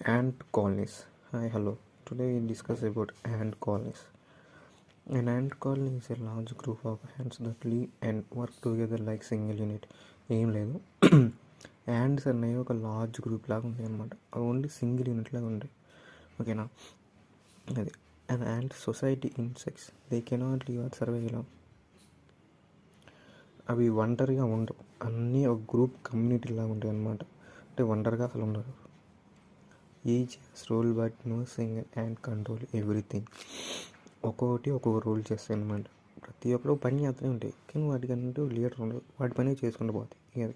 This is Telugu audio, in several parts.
Ant colonies. Hi, hello. Today we discuss about ant colonies. An ant colony is a large group of ants that live and work together like single unit. ఏం లేదు, యాంట్స్ అనేవి ఒక లార్జ్ గ్రూప్ లాగా ఉంటాయి అన్నమాట. అవి ఓన్లీ సింగిల్ యూనిట్ లాగా ఉంటాయి. ఓకేనా, అది and ant society insects they cannot live or survive alone. అవి ఒంటరిగా ఉండవు, అన్నీ ఒక గ్రూప్ కమ్యూనిటీ లాగా ఉంటాయి అన్నమాట. అంటే ఒంటరిగా అసలు ఉండరు. Each role but no single ant control everything. ఒక్కొక్కటి ఒక్కొక్క రోల్ చేస్తాయి అన్నమాట. ప్రతి ఒక్కరు పని చేస్తూనే ఉంటాయి, కానీ వాటికంటూ లీడర్ ఉండదు, వాటి పని చేసుకుంటూ పోతాయి. ఇక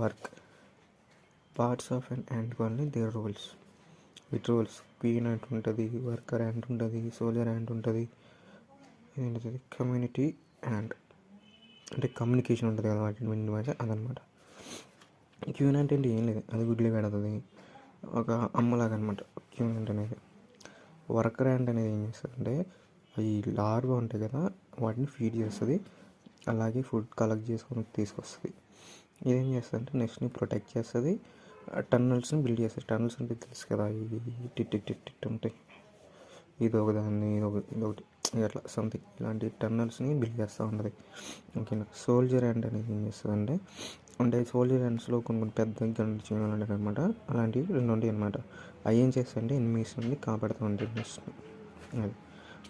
work parts of and ant colony their roles. With roles queen ant ఉంటుంది, వర్కర్ యాంట్ ఉంటుంది, సోల్జర్ యాంట్ ఉంటుంది, ఏంటది కమ్యూనిటీ యాంట్ అంటే కమ్యూనికేషన్ ఉంటుంది కదా వాటి మధ్య, అదనమాట. క్వీన్ యాంట్ అంటే ఏం లేదు, అది గుడ్లు పెడుతుంది, ఒక అమ్మలాగా అనమాట క్వీన్ యాంట్ అనేది. వర్కర్ యాంట్ అనేది ఏం చేస్తుందంటే అవి లార్వా ఉంటాయి కదా వాటిని ఫీడ్ చేస్తుంది, అలాగే ఫుడ్ కలెక్ట్ చేసుకొని తీసుకొస్తుంది. ఇదేం చేస్తుందంటే నెక్స్ట్ని ప్రొటెక్ట్ చేస్తుంది, టన్నల్స్ని బిల్డ్ చేస్తుంది. టన్నల్స్ అంటే తెలుసు కదా, ఇవి టిట్ ఉంటాయి, ఇది ఒకదాన్ని ఇదొకటి అట్లా సంథింగ్ ఇలాంటి టన్నల్స్ని బిల్డ్ చేస్తూ ఉంటుంది. ఓకేనా. సోల్జర్ యాంట్ అనేది ఏం చేస్తుంది అంటే సోల్జర్ యాంట్స్లో కొన్ని పెద్ద గన్నులు చిన్నలు ఉంటాయి అనమాట. అలాంటివి రెండు ఉంటాయి అనమాట. అవి ఏం చేస్తాయంటే ఎనిమీస్ నుండి కాపాడుతూ ఉంటాయి. అది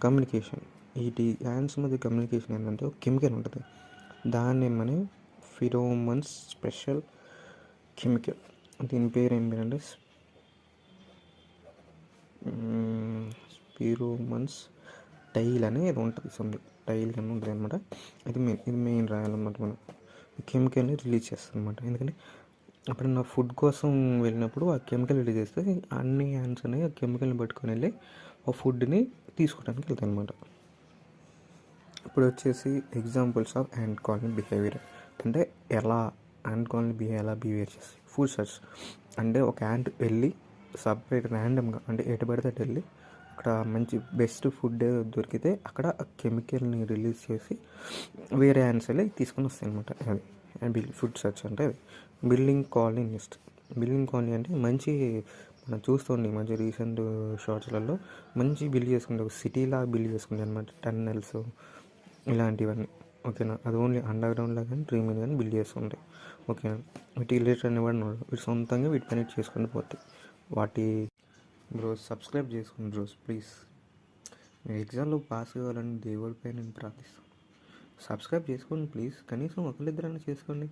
కమ్యూనికేషన్. ఈ యాంట్స్ మధ్య కమ్యూనికేషన్ ఏంటంటే ఒక కెమికల్ ఉంటుంది, దాన్ని మనం ఫిరోమన్స్ స్పెషల్ కెమికల్. దీని పేరు ఏం పేరంటే ఫిరోమన్స్ టైల్ అనేది ఉంటుంది. సంథింగ్ టైల్ అని ఉంటుంది అనమాట. ఇది మెయిన్ రాయాలన్నమాట. మనం కెమికల్ని రిలీజ్ చేస్తుంది అనమాట. ఎందుకంటే అప్పుడు నా ఫుడ్ కోసం వెళ్ళినప్పుడు ఆ కెమికల్ రిలీజ్ చేస్తే అన్ని యాంట్స్ అనేవి ఆ కెమికల్ని పట్టుకొని వెళ్ళి ఆ ఫుడ్ని తీసుకోవడానికి వెళ్తాయి అనమాట. ఇప్పుడు వచ్చేసి examples of ant colony behaviour అంటే ఎలా యాంట్ కాలనీ ఎలా బిహేవియర్ చేస్తాయి. ఫుడ్ సర్చ్ అంటే ఒక యాంట్ వెళ్ళి సపరేట్ ర్యాండమ్గా అంటే ఎటు పడితే అటు వెళ్ళి అక్కడ మంచి బెస్ట్ ఫుడ్ దొరికితే అక్కడ ఆ కెమికల్ని రిలీజ్ చేసి వేరే యాంట్స్ వెళ్ళి తీసుకొని వస్తాయి అనమాట. అది ఫుడ్ సర్చ్ అంటే అది. Building colony next. Building colony అంటే మంచి మనం చూస్తుండే మంచి రీసెంట్ షార్ట్స్లలో మంచి బిల్డ్ చేసుకుంటే ఒక సిటీలా బిల్డ్ చేసుకుంటే అనమాట. టన్నెల్స్ ఇలాంటివన్నీ. ఓకేనా. అది ఓన్లీ అండర్ గ్రౌండ్లో కానీ డ్రీమ్ మీద కానీ బిల్డ్ చేస్తుంటాయి. ఓకేనా. వీటి రిలేటెడ్ అనేవాడు వీటి సొంతంగా వీటి కనెక్ట్ చేసుకుని పోతాయి. వాటి బ్రోస్ సబ్స్క్రైబ్ చేసుకోండి బ్రోస్ ప్లీజ్. మీరు ఎగ్జామ్లో పాస్ కావాలని దేవుడిపై నేను ప్రార్థిస్తాను. సబ్స్క్రైబ్ చేసుకోండి ప్లీజ్, కనీసం ఒకరిద్దరైనా చేసుకోండి.